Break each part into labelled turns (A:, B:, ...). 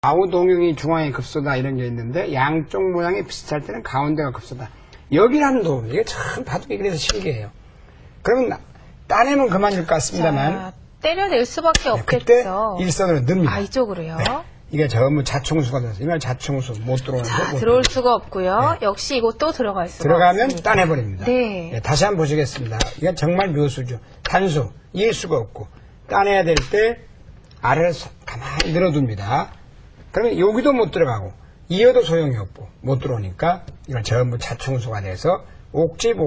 A: 좌우 동형이 중앙에 급소다 이런 게 있는데 양쪽 모양이 비슷할 때는 가운데가 급소다. 여기라는 도움, 이게 참 바둑이 그래서 신기해요. 그러면 따내면 그만일 것 같습니다만
B: 자, 때려낼 수밖에 없겠죠.
A: 그때 일선으로 넣습니다.
B: 아, 이쪽으로요?
A: 네. 이게 전부 자충수가 돼서 이건 자충수 못 들어오는데
B: 자, 들어올 수가 없고요.
A: 네.
B: 역시 이것도 들어갈 수가
A: 들어가면
B: 없습니다.
A: 따내버립니다.
B: 네.
A: 네, 다시 한번 보시겠습니다. 이건 정말 묘수죠. 단수, 이길 수가 없고 따내야 될 때 아래를 가만히 늘어둡니다. 그러면 여기도 못 들어가고 이어도 소용이 없고 못 들어오니까 이건 전부 자충수가 돼서 옥집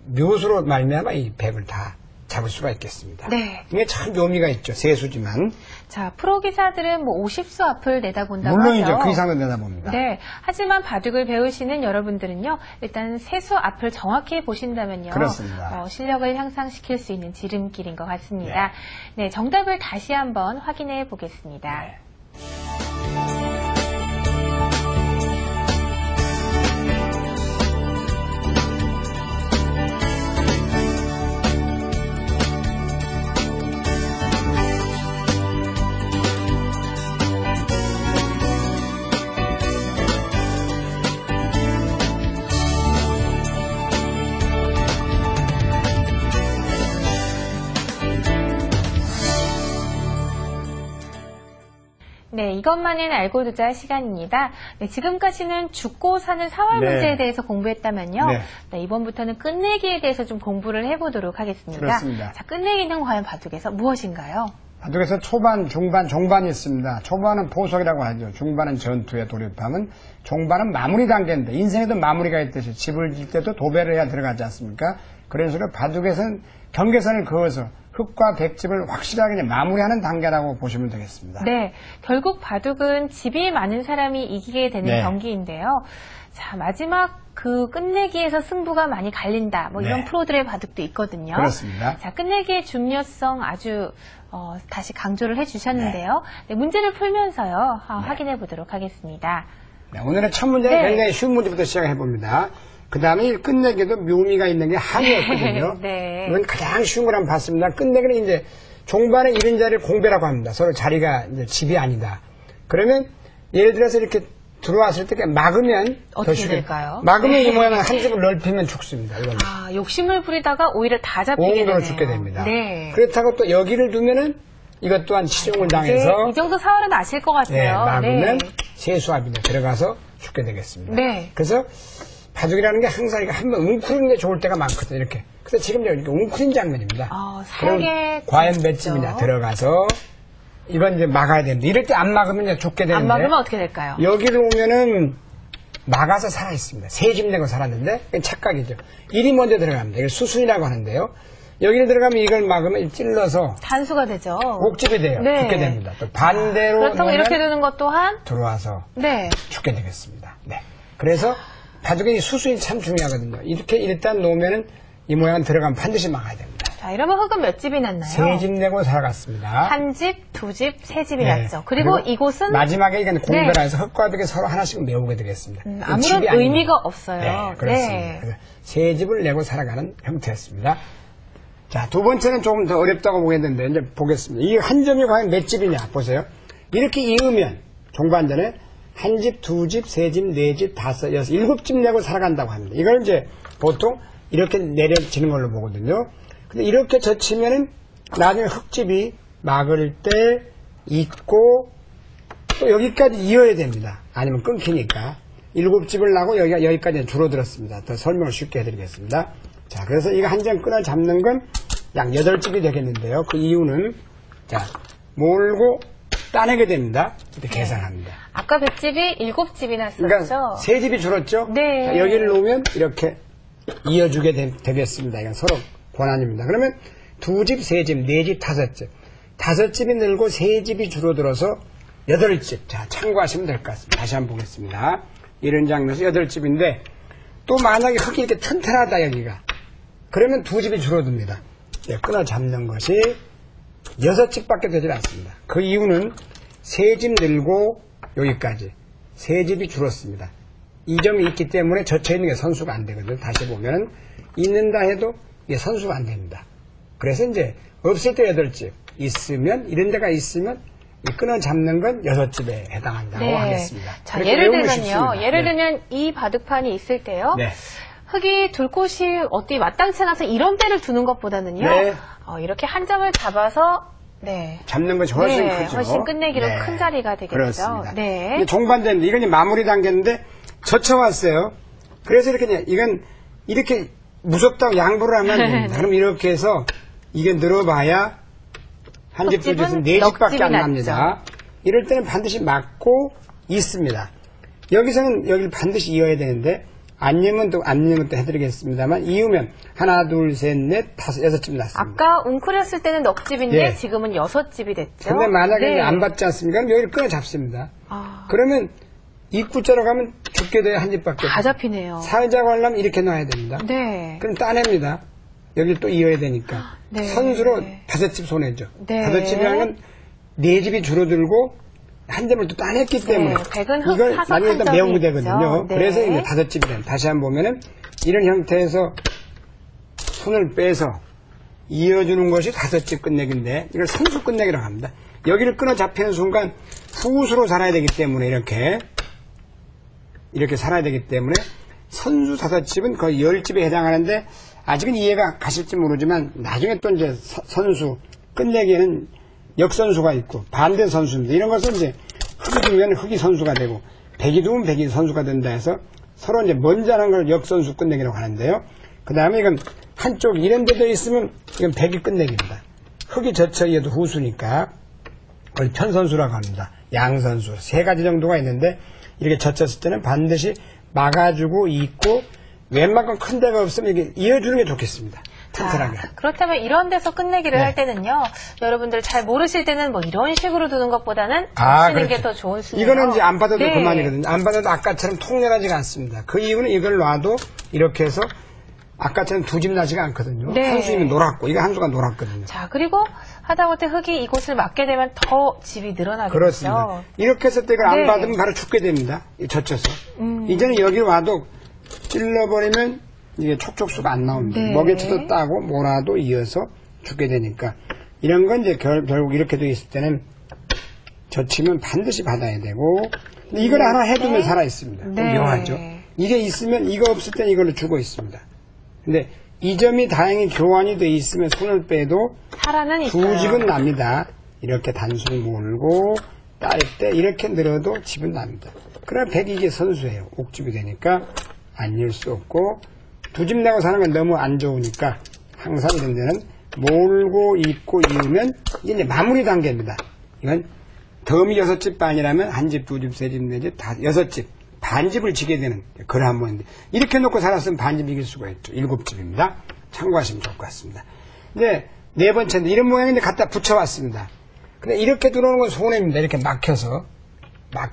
A: 묘수로 말미암아 이 백을 다 잡을 수가 있겠습니다.
B: 네.
A: 이게 참 묘미가 있죠. 세수지만.
B: 자, 프로 기사들은 뭐 50수 앞을 내다본다고
A: 물론이죠.
B: 하죠.
A: 그 이상은 내다봅니다.
B: 네. 하지만 바둑을 배우시는 여러분들은요, 일단 세수 앞을 정확히 보신다면요.
A: 그렇습니다.
B: 실력을 향상시킬 수 있는 지름길인 것 같습니다. 네, 정답을 다시 한번 확인해 보겠습니다.
A: 네.
B: 네, 이것만은 알고 두자 할 시간입니다. 네, 지금까지는 죽고 사는 사활
A: 네.
B: 문제에 대해서 공부했다면요.
A: 네.
B: 네, 이번부터는 끝내기에 대해서 좀 공부를 해보도록 하겠습니다.
A: 그렇습니다.
B: 자, 끝내기는 과연 바둑에서 무엇인가요?
A: 바둑에서 초반, 중반, 종반이 있습니다. 초반은 포석이라고 하죠. 중반은 전투에 돌입하면 종반은 마무리 단계인데 인생에도 마무리가 있듯이 집을 질 때도 도배를 해야 들어가지 않습니까? 그런 식으로 바둑에서는 경계선을 그어서 흙과 백집을 확실하게 마무리하는 단계라고 보시면 되겠습니다.
B: 네, 결국 바둑은 집이 많은 사람이 이기게 되는
A: 네.
B: 경기인데요. 자, 마지막 그 끝내기에서 승부가 많이 갈린다. 뭐 이런
A: 네.
B: 프로들의 바둑도 있거든요.
A: 그렇습니다.
B: 자, 끝내기의 중요성 아주 다시 강조를 해주셨는데요. 네, 문제를 풀면서요. 확인해 보도록 하겠습니다.
A: 네, 오늘의 첫 문제는
B: 네.
A: 굉장히 쉬운 문제부터 시작해 봅니다. 그 다음에 끝내기도 묘미가 있는 게 한이었거든요.
B: 네.
A: 이건 가장 쉬운 걸 한번 봤습니다. 끝내기는 이제 종반에 이런 자리를 공배라고 합니다. 서로 자리가 이제 집이 아니다. 그러면 예를 들어서 이렇게 들어왔을 때 막으면
B: 어떻게
A: 더 쉽게
B: 될까요?
A: 막으면
B: 네.
A: 이 모양은 한 집을 넓히면 죽습니다. 이건
B: 욕심을 부리다가 오히려 다 잡히게 되네요.
A: 오음으로 죽게 됩니다.
B: 네.
A: 그렇다고 또 여기를 두면은 이것 또한 치중을 당해서
B: 네, 이 정도 사활은 아실 것 같아요.
A: 네, 막으면
B: 네.
A: 세수합니다. 들어가서 죽게 되겠습니다.
B: 네.
A: 그래서 바둑이라는 게 항상 한번 웅크리는 게 좋을 때가 많거든요. 이렇게. 그래서 지금 이렇게 웅크린 장면입니다.
B: 살게
A: 과연 몇 집이냐 들어가서 이건 이제 막아야 되는데 이럴 때 안 막으면 이제 죽게 되는데
B: 안 막으면 어떻게 될까요?
A: 여기를 오면은 막아서 살아 있습니다. 세 집 내고 살았는데 그건 착각이죠. 일이 먼저 들어갑니다. 이걸 수순이라고 하는데요. 여기를 들어가면 이걸 막으면 찔러서
B: 단수가 되죠.
A: 옥집이 돼요.
B: 네.
A: 죽게 됩니다. 또 반대로
B: 그렇다고
A: 놓으면
B: 이렇게 되는 것 또한
A: 들어와서
B: 네.
A: 죽게 되겠습니다. 네. 그래서 바둑의 수순이 참 중요하거든요. 이렇게 일단 놓으면은 이 모양은 들어가면 반드시 막아야 됩니다.
B: 자, 이러면 흙은 몇 집이 났나요?
A: 세 집 내고 살아갔습니다.
B: 한 집, 두 집, 세 집이
A: 네.
B: 났죠. 그리고 이곳은
A: 마지막에 이건 공배라 해서 흙과 벽에 서로 하나씩 메우게 되겠습니다.
B: 아무런
A: 집이 아닙니다.
B: 의미가 없어요.
A: 네, 그렇습니다.
B: 네.
A: 그래서 세 집을 내고 살아가는 형태였습니다. 자, 두 번째는 조금 더 어렵다고 보겠는데 이제 보겠습니다. 이 한 점이 과연 몇 집이냐 보세요. 이렇게 이으면 종반전에 한 집, 두 집, 세 집, 네 집, 다섯, 여섯, 일곱 집 내고 살아간다고 합니다. 이걸 이제 보통 이렇게 내려지는 걸로 보거든요. 근데 이렇게 젖히면은 나중에 흙집이 막을 때 있고 또 여기까지 이어야 됩니다. 아니면 끊기니까. 일곱 집을 나고 여기까지 줄어들었습니다. 더 설명을 쉽게 해드리겠습니다. 자, 그래서 이거 한 장 끊어 잡는 건 약 8집이 되겠는데요. 그 이유는 자, 몰고 따내게 됩니다. 이렇게 계산합니다.
B: 아까 100집이 7집이 났었죠.
A: 그러니까 3집이 줄었죠?
B: 네.
A: 자, 여기를 놓으면 이렇게 이어주게 되겠습니다. 이건 서로 권한입니다. 그러면 2집, 3집, 4집, 5집. 5집이 늘고 3집이 줄어들어서 8집. 자, 참고하시면 될 것 같습니다. 다시 한번 보겠습니다. 이런 장면에서 8집인데 또 만약에 흙이 이렇게 튼튼하다 여기가. 그러면 2집이 줄어듭니다. 네, 끊어 잡는 것이 6집밖에 되질 않습니다. 그 이유는 3집 늘고 여기까지 3집이 줄었습니다. 이 점이 있기 때문에 젖혀있는 게 선수가 안 되거든요. 다시 보면 있는다 해도 이게 선수가 안 됩니다. 그래서 이제 없을 때 8집 있으면 이런 데가 있으면 이 끊어 잡는 건 6집에 해당한다고
B: 네.
A: 하겠습니다.
B: 자,
A: 그렇게
B: 예를
A: 외우면
B: 들면요.
A: 쉽습니다.
B: 예를
A: 네.
B: 들면 이 바둑판이 있을 때요.
A: 네.
B: 흙이 둘 곳이 어디 마땅치 않아서 이런 데를 두는 것보다는요.
A: 네.
B: 이렇게 한 점을 잡아서 네.
A: 잡는 것이 훨씬
B: 네,
A: 크죠.
B: 훨씬 끝내기로
A: 네.
B: 큰 자리가 되겠죠.
A: 그렇습니다.
B: 네.
A: 이게 종반전인데 이건 이제 마무리 단계인데 젖혀왔어요. 그래서 이렇게 이건 이렇게 무섭다고 양보를 하면 안 됩니다. 그럼 이렇게 해서 이게 늘어봐야 한 집, 두 집은 네 집밖에 안 납니다. 이럴 때는 반드시 막고 있습니다. 여기서는 여기를 반드시 이어야 되는데 안 이으면 또 해드리겠습니다만 이으면 하나, 둘, 셋, 넷, 다섯, 6집 났습니다.
B: 아까 웅크렸을 때는 넉 집인데
A: 예.
B: 지금은 6집이 됐죠.
A: 근데 만약에
B: 네.
A: 이제 안 받지 않습니까? 그럼 여기를 끊어 잡습니다.
B: 아,
A: 그러면 입구자로 가면 죽게 돼야 한 집밖에
B: 다
A: 없어요.
B: 잡히네요.
A: 사회자가 하려면 이렇게 놔야 됩니다.
B: 네.
A: 그럼 따냅니다. 여기를 또 이어야 되니까.
B: 네.
A: 선수로 5집 손해죠.
B: 네.
A: 5집이라는 건 4집이 줄어들고 한 점을 또 따냈기 때문에
B: 백은 흙
A: 이걸
B: 타석
A: 나중에
B: 한
A: 또
B: 점이
A: 메우게
B: 있죠.
A: 되거든요.
B: 네.
A: 그래서 이제 5집이래요. 다시 한번 보면은 이런 형태에서 손을 빼서 이어주는 것이 5집 끝내기인데 이걸 선수 끝내기라고 합니다. 여기를 끊어 잡히는 순간 후수로 살아야 되기 때문에 이렇게 살아야 되기 때문에 선수 5집은 거의 10집에 해당하는데 아직은 이해가 가실지 모르지만 나중에 또 이제 선수 끝내기에는 역선수가 있고 반대 선수입니다. 이런 것은 이제 흙이 두면 흙이 선수가 되고 백이 두면 백이 선수가 된다 해서 서로 이제 먼저 하는 걸 역선수 끝내기라고 하는데요. 그 다음에 이건 한쪽 이런 데도 있으면 이건 백이 끝내기입니다. 흙이 젖혀 이어도 후수니까 그걸 편선수라고 합니다. 양선수 3가지 정도가 있는데 이렇게 젖혔을 때는 반드시 막아주고 있고 웬만큼 큰 데가 없으면 이게 이어주는 게 좋겠습니다. 튼튼하게.
B: 그렇다면 이런 데서 끝내기를
A: 네.
B: 할 때는요. 여러분들 잘 모르실 때는 뭐 이런 식으로 두는 것보다는 하시는 게 더 좋은 수예요.
A: 이거는 이제 안 받아도
B: 네.
A: 그만이거든요. 안 받아도 아까처럼 통렬하지가 않습니다. 그 이유는 이걸 놔도 이렇게 해서 아까처럼 2집 나지가 않거든요.
B: 네.
A: 한 수 이미 노랗고 이거 한 수가 노랗거든요.
B: 자, 그리고 하다못해 흙이 이곳을 막게 되면 더 집이 늘어나겠죠.
A: 그렇습니다. 이렇게 했을 때 이걸 안
B: 네.
A: 받으면 바로 죽게 됩니다. 젖혀서. 이제는 여기 와도 찔러버리면 이게 촉촉수가 안 나옵니다.
B: 네.
A: 먹여쳐도 따고 뭐라도 이어서 죽게 되니까 이런 건 이제 결국 이렇게 돼 있을 때는 젖히면 반드시 받아야 되고 근데 이걸 하나 해두면 살아 있습니다.
B: 네.
A: 묘하죠. 이게 있으면 이거 없을 땐 이걸로 죽어 있습니다. 근데 이 점이 다행히 교환이 돼 있으면 손을 빼도
B: 하라는 있어요.
A: 2집은 납니다. 이렇게 단수를 몰고 딸 때 이렇게 늘어도 집은 납니다. 그러나 백이 이게 선수예요. 옥집이 되니까 안 이을 수 없고 2집 내고 사는 건 너무 안 좋으니까 항상 이런 데는 몰고 있고 이으면 이게 이제 마무리 단계입니다. 이건 덤이 6집 반이라면 1집, 2집, 3집, 4집, 6집 반집을 지게 되는 그런 한 번인데 이렇게 놓고 살았으면 반집 이길 수가 있죠. 7집입니다. 참고하시면 좋을 것 같습니다. 근데 4번째인데 이런 모양인데 갖다 붙여왔습니다. 근데 이렇게 들어오는 건 손해입니다. 이렇게 막혀서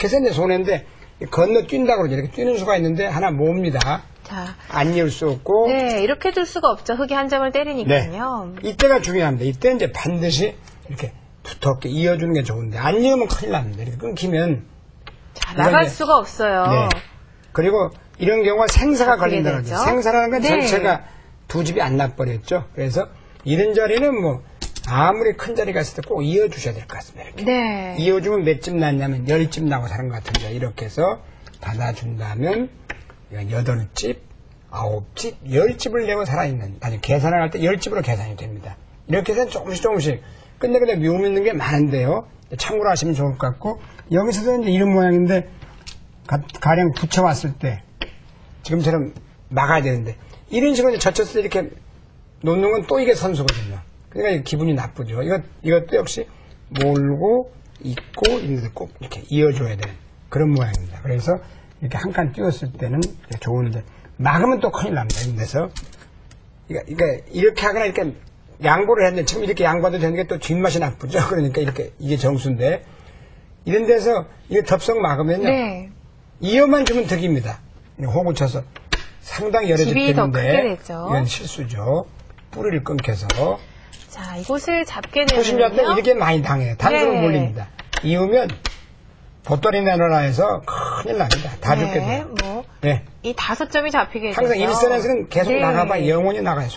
A: 이제 손해인데 건너 뛴다고 그러죠. 이렇게 뛰는 수가 있는데 하나 몹니다.
B: 자,
A: 안 이을 수 없고
B: 네, 이렇게 둘 수가 없죠. 흙이 한 점을 때리니까요.
A: 이때가 중요합니다. 이때 이제 반드시 이렇게 두텁게 이어주는 게 좋은데 안 이으면 큰일 납니다. 이렇게 끊기면
B: 자, 나갈
A: 이제-
B: 수가 없어요.
A: 네. 그리고 이런 경우가 생사가
B: 어떻게
A: 걸린다는
B: 되죠?
A: 거죠. 생사라는 건
B: 네.
A: 전체가 2집이 안 나버렸죠. 그래서 이런 자리는 뭐 아무리 큰 자리가 있을 때 꼭 이어주셔야 될 것 같습니다. 이렇게.
B: 네.
A: 이어주면 몇 집 났냐면 10집 나고 사는 것 같은데 이렇게 해서 받아준다면 8집, 9집, 10집을 내고 살아있는 아니 계산을 할 때 10집으로 계산이 됩니다. 이렇게 해서 조금씩 끝내 묘미 있는 게 많은데요. 참고로 하시면 좋을 것 같고 여기서도 이제 이런 모양인데 가령 붙여왔을 때 지금처럼 막아야 되는데 이런 식으로 이제 젖혔을 때 이렇게 놓는 건 또 이게 선수거든요. 그러니까 기분이 나쁘죠. 이것도 역시 몰고 있고 있는데 꼭 이렇게 이어줘야 되는 그런 모양입니다. 그래서 이렇게 한 칸 띄웠을 때는 좋은데 막으면 또 큰일 납니다. 이런 데서 이렇게 하거나 이렇게 양보를 했는데 지금 이렇게 양보도 되는 게 또 뒷맛이 나쁘죠. 그러니까 이렇게 이게 정수인데 이런 데서 이게 덥석 막으면요.
B: 네.
A: 이어만 주면 득입니다. 호구 쳐서 상당히 여러 집
B: 집이 더 크게
A: 되는데
B: 되죠.
A: 이건 실수죠. 뿌리를 끊겨서
B: 자, 이곳을 잡게
A: 초심자 때
B: 되면요.
A: 이렇게 많이 당해요. 단수를
B: 네.
A: 몰립니다. 이으면 돛돌이 내놓으라 해서 큰일 납니다. 다 죽게
B: 네,
A: 돼요.
B: 뭐,
A: 네.
B: 이 5점이 잡히게 되죠.
A: 항상 일선에서는 계속
B: 네.
A: 나가봐 영원히 나가요.